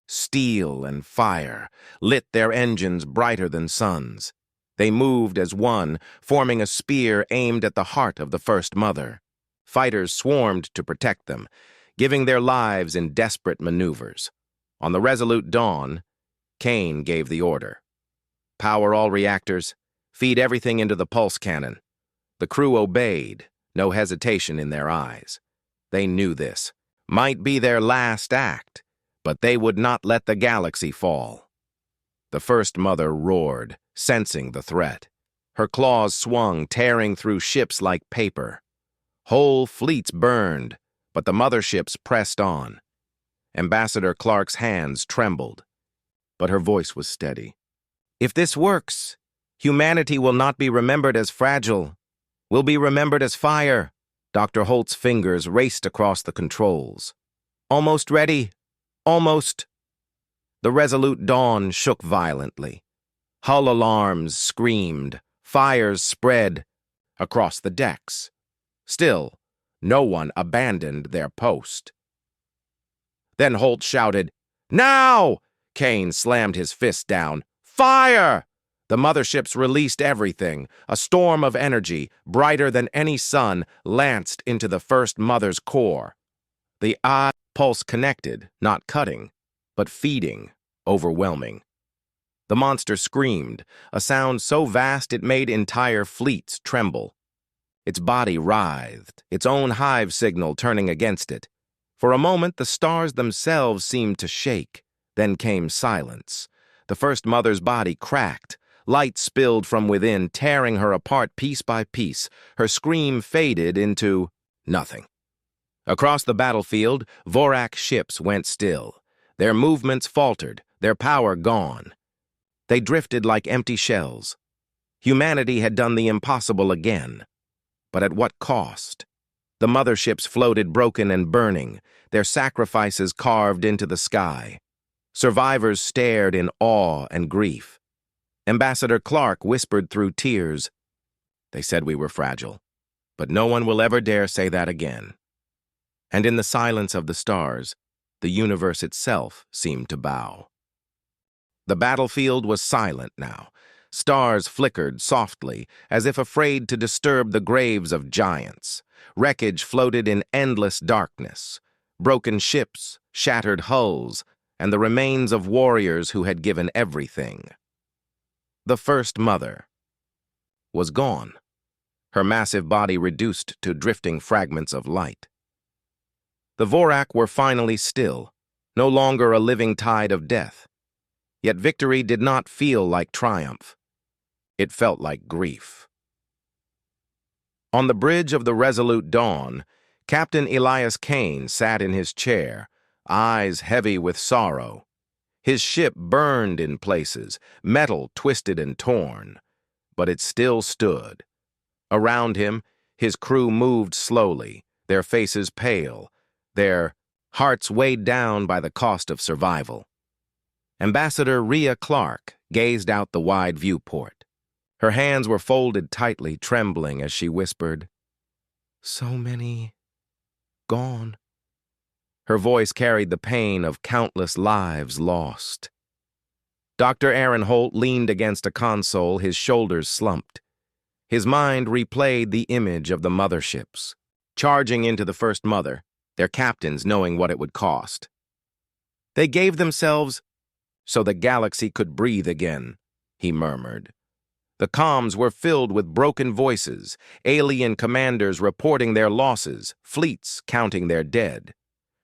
steel and fire, lit their engines brighter than suns. They moved as one, forming a spear aimed at the heart of the First Mother. Fighters swarmed to protect them, giving their lives in desperate maneuvers. On the resolute dawn, Kane gave the order. "Power all reactors. Feed everything into the pulse cannon." The crew obeyed, no hesitation in their eyes. They knew this might be their last act, but they would not let the galaxy fall. The First Mother roared, sensing the threat. Her claws swung, tearing through ships like paper. Whole fleets burned, but the motherships pressed on. Ambassador Clark's hands trembled, but her voice was steady. "If this works, humanity will not be remembered as fragile. We'll be remembered as fire." Dr. Holt's fingers raced across the controls. "Almost ready. Almost." The resolute dawn shook violently. Hull alarms screamed. Fires spread across the decks. Still, no one abandoned their post. Then Holt shouted, "Now!" Kane slammed his fist down. "Fire!" The motherships released everything. A storm of energy, brighter than any sun, lanced into the First Mother's core. The pulse connected, not cutting, but feeding, overwhelming. The monster screamed, a sound so vast it made entire fleets tremble. Its body writhed, its own hive signal turning against it. For a moment, the stars themselves seemed to shake. Then came silence. The First Mother's body cracked. Light spilled from within, tearing her apart piece by piece. Her scream faded into nothing. Across the battlefield, Vorak ships went still. Their movements faltered, their power gone. They drifted like empty shells. Humanity had done the impossible again. But at what cost? The motherships floated broken and burning, their sacrifices carved into the sky. Survivors stared in awe and grief. Ambassador Clark whispered through tears, "They said we were fragile, but no one will ever dare say that again." And in the silence of the stars, the universe itself seemed to bow. The battlefield was silent now. Stars flickered softly, as if afraid to disturb the graves of giants. Wreckage floated in endless darkness. Broken ships, shattered hulls, and the remains of warriors who had given everything. The First Mother was gone, her massive body reduced to drifting fragments of light. The Vorak were finally still, no longer a living tide of death. Yet victory did not feel like triumph. It felt like grief. On the bridge of the Resolute Dawn, Captain Elias Kane sat in his chair, eyes heavy with sorrow. His ship burned in places, metal twisted and torn, but it still stood. Around him, his crew moved slowly, their faces pale, their hearts weighed down by the cost of survival. Ambassador Rhea Clark gazed out the wide viewport. Her hands were folded tightly, trembling as she whispered, "So many gone." Her voice carried the pain of countless lives lost. Dr. Aaron Holt leaned against a console, his shoulders slumped. His mind replayed the image of the Motherships, charging into the First Mother, their captains knowing what it would cost. They gave themselves so the galaxy could breathe again, he murmured. The comms were filled with broken voices, alien commanders reporting their losses, fleets counting their dead.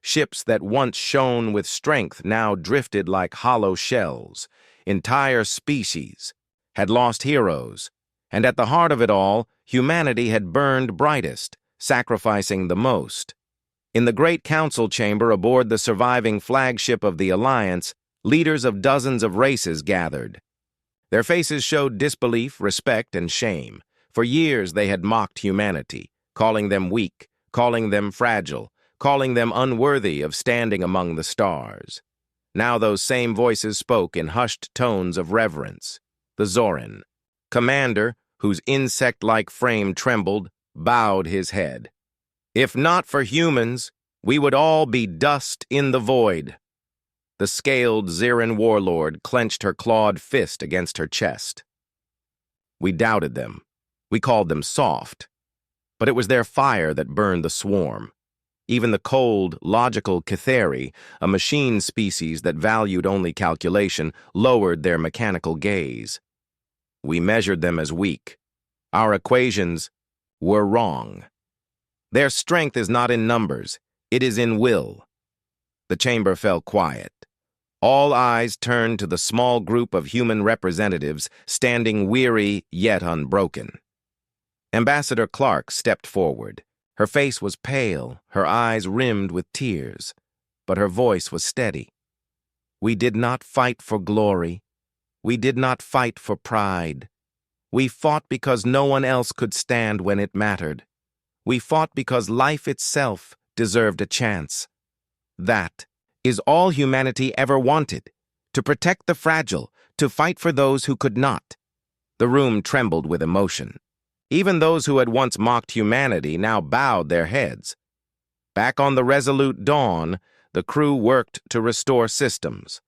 Ships that once shone with strength now drifted like hollow shells. Entire species had lost heroes, and at the heart of it all, humanity had burned brightest, sacrificing the most. In the great council chamber aboard the surviving flagship of the Alliance, leaders of dozens of races gathered. Their faces showed disbelief, respect, and shame. For years they had mocked humanity, calling them weak, calling them fragile, calling them unworthy of standing among the stars. Now those same voices spoke in hushed tones of reverence. The Zoran, commander, whose insect-like frame trembled, bowed his head. "If not for humans, we would all be dust in the void." The scaled Ziran warlord clenched her clawed fist against her chest. We doubted them. We called them soft. But it was their fire that burned the swarm. Even the cold, logical Cathari, a machine species that valued only calculation, lowered their mechanical gaze. We measured them as weak. Our equations were wrong. Their strength is not in numbers, it is in will. The chamber fell quiet. All eyes turned to the small group of human representatives standing weary yet unbroken. Ambassador Clark stepped forward. Her face was pale, her eyes rimmed with tears, but her voice was steady. "We did not fight for glory. We did not fight for pride. We fought because no one else could stand when it mattered. We fought because life itself deserved a chance. That is all humanity ever wanted, to protect the fragile, to fight for those who could not." The room trembled with emotion. Even those who had once mocked humanity now bowed their heads. Back on the Resolute Dawn, the crew worked to restore systems.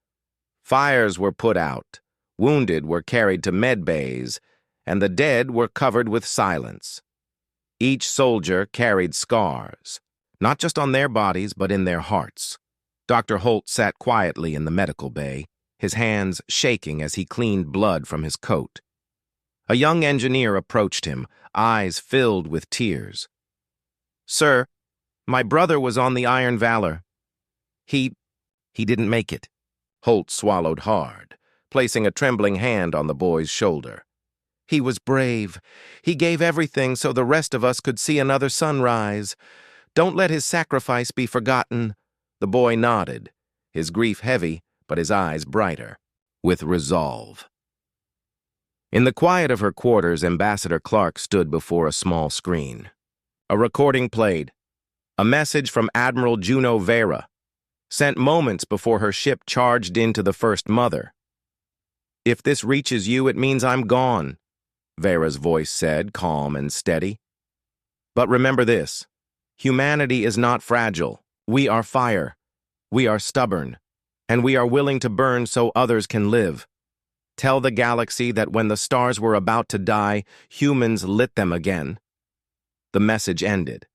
Fires were put out, wounded were carried to med bays, and the dead were covered with silence. Each soldier carried scars, not just on their bodies but in their hearts. Dr. Holt sat quietly in the medical bay, his hands shaking as he cleaned blood from his coat. A young engineer approached him, eyes filled with tears. "Sir, my brother was on the Iron Valor. He didn't make it." Holt swallowed hard, placing a trembling hand on the boy's shoulder. "He was brave. He gave everything so the rest of us could see another sunrise. Don't let his sacrifice be forgotten." The boy nodded, his grief heavy, but his eyes brighter, with resolve. In the quiet of her quarters, Ambassador Clark stood before a small screen. A recording played. A message from Admiral Juno Vera, sent moments before her ship charged into the First Mother. "If this reaches you, it means I'm gone," Vera's voice said, calm and steady. "But remember this, humanity is not fragile. We are fire. We are stubborn. And we are willing to burn so others can live. Tell the galaxy that when the stars were about to die, humans lit them again." The message ended.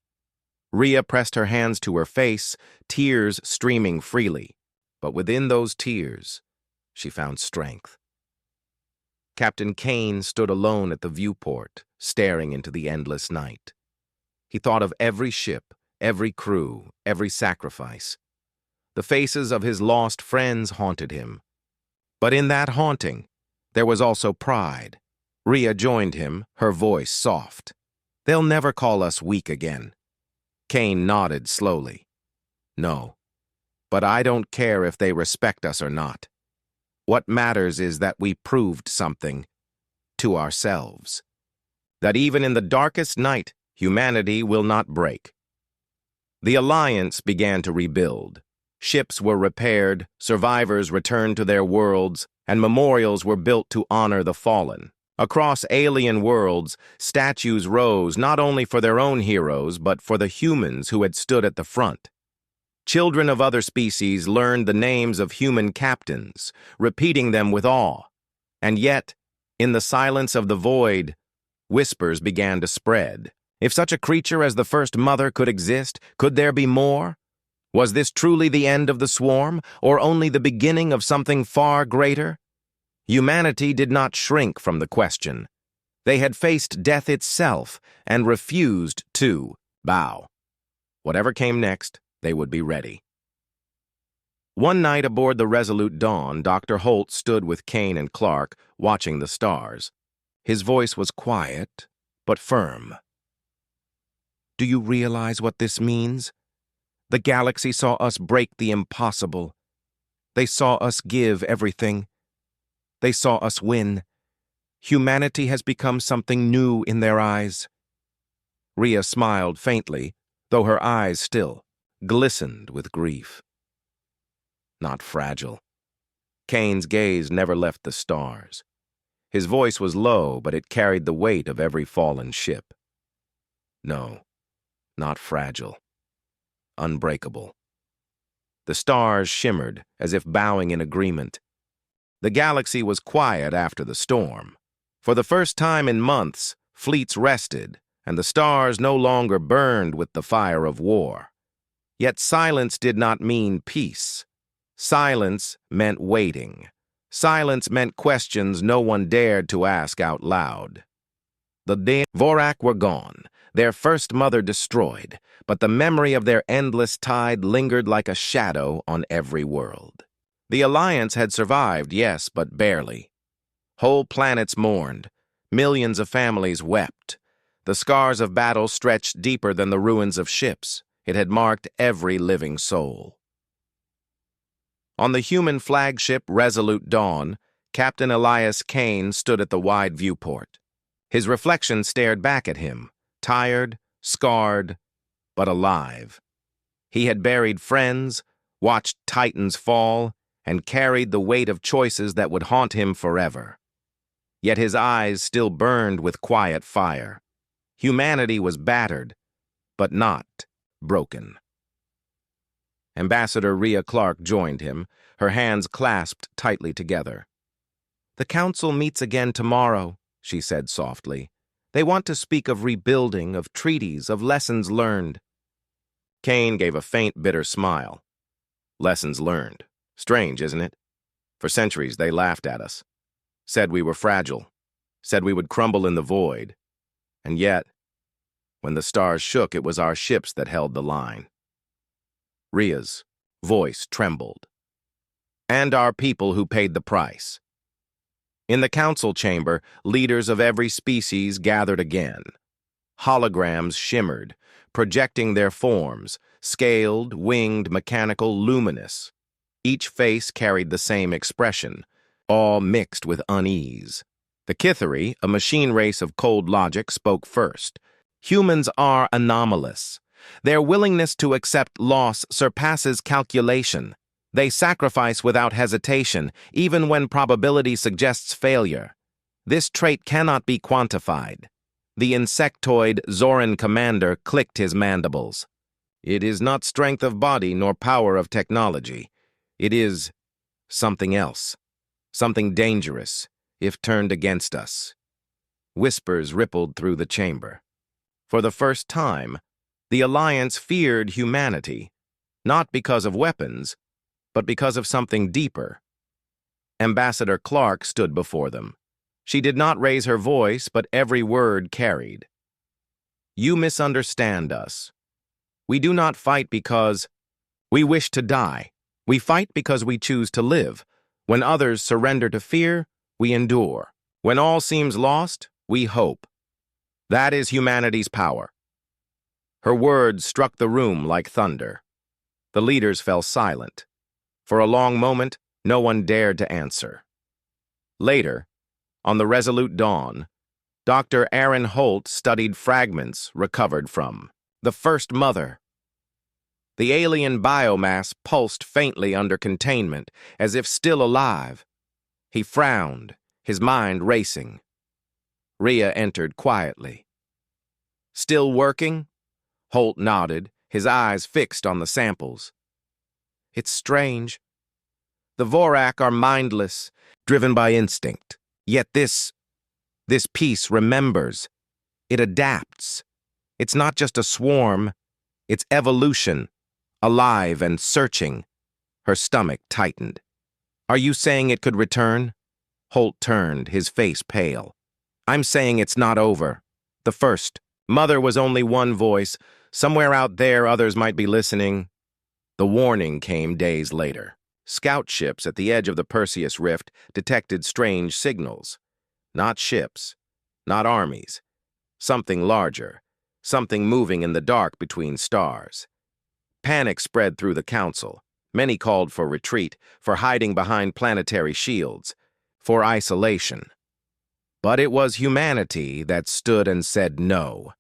Rhea pressed her hands to her face, tears streaming freely. But within those tears, she found strength. Captain Kane stood alone at the viewport, staring into the endless night. He thought of every ship, every crew, every sacrifice. The faces of his lost friends haunted him. But in that haunting, there was also pride. Rhea joined him, her voice soft. "They'll never call us weak again." Kane nodded slowly. "No, but I don't care if they respect us or not. What matters is that we proved something to ourselves. That even in the darkest night, humanity will not break." The Alliance began to rebuild. Ships were repaired, survivors returned to their worlds, and memorials were built to honor the fallen. Across alien worlds, statues rose not only for their own heroes, but for the humans who had stood at the front. Children of other species learned the names of human captains, repeating them with awe. And yet, in the silence of the void, whispers began to spread. If such a creature as the First Mother could exist, could there be more? Was this truly the end of the swarm, or only the beginning of something far greater? Humanity did not shrink from the question. They had faced death itself and refused to bow. Whatever came next, they would be ready. One night aboard the Resolute Dawn, Dr. Holt stood with Kane and Clark, watching the stars. His voice was quiet, but firm. "Do you realize what this means? The galaxy saw us break the impossible. They saw us give everything. They saw us win. Humanity has become something new in their eyes." Rhea smiled faintly, though her eyes still glistened with grief. "Not fragile." Kane's gaze never left the stars. His voice was low, but it carried the weight of every fallen ship. "No, not fragile. Unbreakable." The stars shimmered, as if bowing in agreement. The galaxy was quiet after the storm. For the first time in months, fleets rested, and the stars no longer burned with the fire of war. Yet silence did not mean peace. Silence meant waiting. Silence meant questions no one dared to ask out loud. The Vorak were gone, their First Mother destroyed, but the memory of their endless tide lingered like a shadow on every world. The Alliance had survived, yes, but barely. Whole planets mourned. Millions of families wept. The scars of battle stretched deeper than the ruins of ships. It had marked every living soul. On the human flagship Resolute Dawn, Captain Elias Kane stood at the wide viewport. His reflection stared back at him, tired, scarred, but alive. He had buried friends, watched titans fall, and carried the weight of choices that would haunt him forever. Yet his eyes still burned with quiet fire. Humanity was battered, but not broken. Ambassador Rhea Clark joined him, her hands clasped tightly together. "The Council meets again tomorrow," she said softly. "They want to speak of rebuilding, of treaties, of lessons learned." Kane gave a faint, bitter smile. Lessons learned. Strange, isn't it? For centuries, they laughed at us. Said we were fragile. Said we would crumble in the void. And yet, when the stars shook, it was our ships that held the line. Rhea's voice trembled. "And our people who paid the price." In the council chamber, leaders of every species gathered again. Holograms shimmered, projecting their forms, scaled, winged, mechanical, luminous. Each face carried the same expression, awe mixed with unease. The Kithari, a machine race of cold logic, spoke first. "Humans are anomalous. Their willingness to accept loss surpasses calculation. They sacrifice without hesitation, even when probability suggests failure. This trait cannot be quantified." The insectoid Zoran commander clicked his mandibles. "It is not strength of body nor power of technology. It is something else, something dangerous, if turned against us." Whispers rippled through the chamber. For the first time, the Alliance feared humanity, not because of weapons, but because of something deeper. Ambassador Clark stood before them. She did not raise her voice, but every word carried. "You misunderstand us. We do not fight because we wish to die. We fight because we choose to live. When others surrender to fear, we endure. When all seems lost, we hope. That is humanity's power. Her words struck the room like thunder. The leaders fell silent. For a long moment, no one dared to answer. Later, on the resolute dawn, Dr. Aaron Holt studied fragments recovered from the first mother. The alien biomass pulsed faintly under containment, as if still alive. He frowned, his mind racing. Rhea entered quietly. Still working? Holt nodded, his eyes fixed on the samples. It's strange. The Vorak are mindless, driven by instinct. Yet this piece remembers. It adapts. It's not just a swarm, it's evolution, alive and searching. Her stomach tightened. Are you saying it could return? Holt turned, his face pale. I'm saying it's not over. The first. Mother was only one voice. Somewhere out there others might be listening. The warning came days later. Scout ships at the edge of the Perseus Rift detected strange signals. Not ships, not armies. Something larger, something moving in the dark between stars. Panic spread through the council. Many called for retreat, for hiding behind planetary shields, for isolation. But it was humanity that stood and said no.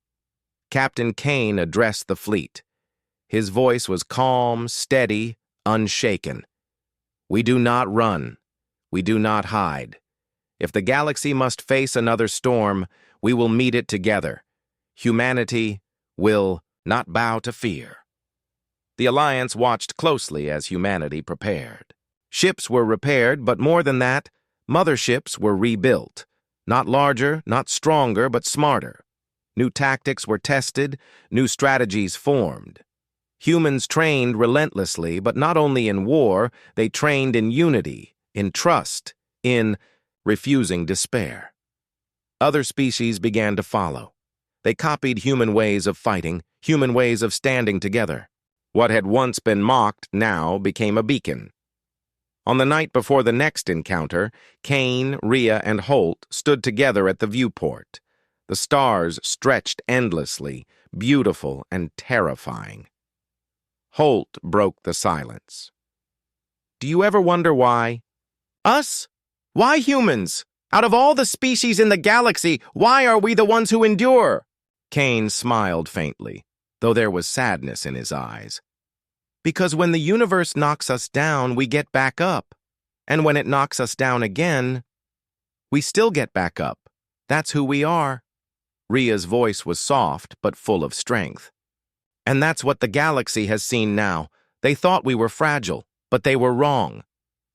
Captain Kane addressed the fleet. His voice was calm, steady, unshaken. We do not run. We do not hide. If the galaxy must face another storm, we will meet it together. Humanity will not bow to fear. The Alliance watched closely as humanity prepared. Ships were repaired, but more than that, motherships were rebuilt. Not larger, not stronger, but smarter. New tactics were tested, new strategies formed. Humans trained relentlessly, but not only in war, they trained in unity, in trust, in refusing despair. Other species began to follow. They copied human ways of fighting, human ways of standing together. What had once been mocked now became a beacon. On the night before the next encounter, Kane, Rhea, and Holt stood together at the viewport. The stars stretched endlessly, beautiful and terrifying. Holt broke the silence. Do you ever wonder why? Us? Why humans? Out of all the species in the galaxy, why are we the ones who endure? Kane smiled faintly, though there was sadness in his eyes. Because when the universe knocks us down, we get back up. And when it knocks us down again, we still get back up. That's who we are. Rhea's voice was soft, but full of strength. And that's what the galaxy has seen now. They thought we were fragile, but they were wrong.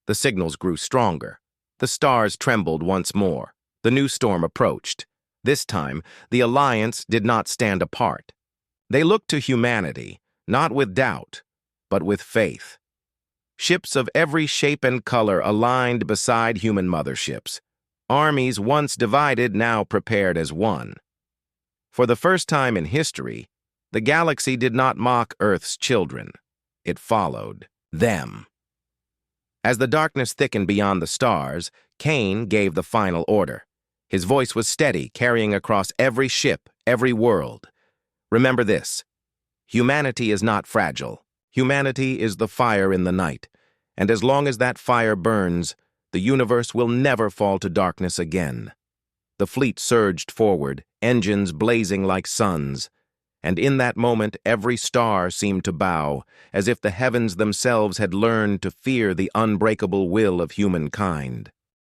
The signals grew stronger. The stars trembled once more. The new storm approached. This time, the Alliance did not stand apart. They looked to humanity, not with doubt, but with faith. Ships of every shape and color aligned beside human motherships. Armies once divided, now prepared as one. For the first time in history, the galaxy did not mock Earth's children. It followed them. As the darkness thickened beyond the stars, Kane gave the final order. His voice was steady, carrying across every ship, every world. Remember this: humanity is not fragile. Humanity is the fire in the night, and as long as that fire burns, the universe will never fall to darkness again. The fleet surged forward, engines blazing like suns, and in that moment every star seemed to bow, as if the heavens themselves had learned to fear the unbreakable will of humankind.